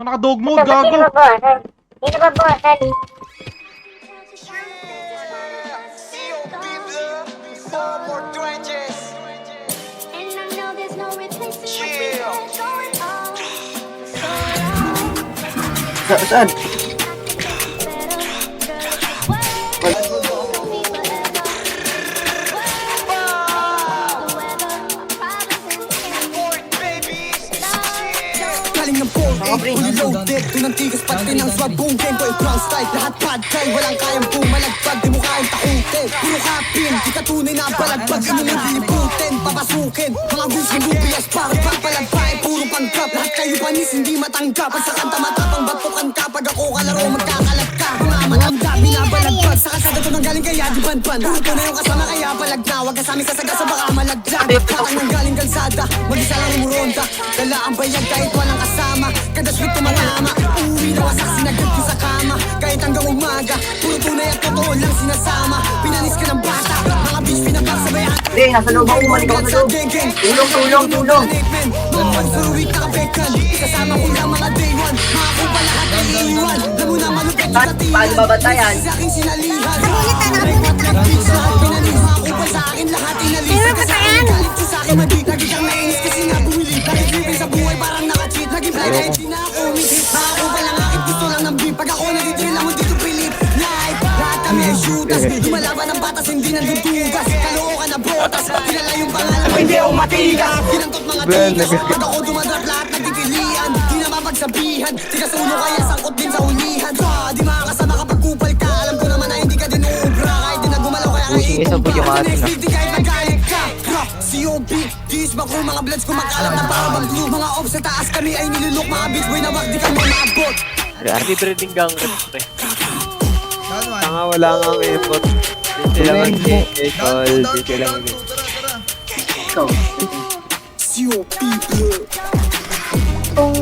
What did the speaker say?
naka-dog mode, gago. Hindi na babawasan. Saan? Galing ng phone, fully loaded. Pinantigas pati ng swag, boom, tempo, brown style. Lahat bad guy, walang kayang bumalagpag. Di mo kayang takutin, puro kapin. Di ka tunay na balagpag, sinunod liliputin. Papasukin, mga views ng lubias. Para papalagpay, puro panggap. Lahat kayo panis, hindi matanggap. Pag sa kanta matapang batukan ka. Pag ako kalaro, magkakalat ka. Mga mananda, binabalagpag. Sa kasada to nang galing kaya di banban. Puto na yung kasama kaya palag na. Huwag ka sa amin sasagasa, baka malaglag. Saan nang galing kalsada, mag-isa lang umuronda. Dala ang bayag kahit walang kasama. Kada sweet tumangama, uuwi na wasak, sinagad ko sa kama. Kahit hanggang umaga, puro tunay at totoo lang sinasama. Pinanis ka ng bata, mga bitch pinapagsabayan. Hindi, nasa loob ako, umalik ako sa loob. Tulong. Mga pagsuruwit na kabekan, kasama ko lang mga day one. Mga kumpal lahat ay iiwan. Lamo na malupit sa tiyan. Paano babatayan? Sa aking sinalihan. Nabulitan. Bitch lahat pinanis, mga kumpal sa akin lahat inalis. Sino ba yan? Galit ko sa akin madi, lagi kang nainis kasi nga bumili. Lagi living sa buhay parang naka-cheat. Naging blind kahit di na ako umihit. Mga kumpal lang akin, gusto lang ng beat. Pag ako nag-drill lang mo dito pilit. Live, lahat kami ay shooters. Lumalaban ng batas, hindi nandutugas. Kalookan na botas, kilala yung pangalan. Hindi ako matigas. Ginantot mga tigas. Pag ako dumadrak, lahat nagtitilian. Di na mapagsabihan. Tigas ulo kaya sangkot din sa hulihan. Di makakasama kapag kupal ka. Alam ko naman na hindi ka din uubra. Kahit di na gumalaw kaya kaipong ka. Next week, di kahit magalit ka. COB, dis ba kung mga bloods kumakalat na parang glue. Mga off sa taas kami ay nilulok. Mga beats boy na wag di kami maabot. Breeding gang pre. Tanga wala nga ang effort. Hindi sila mag-call. Hindi sila COB, bro. Kung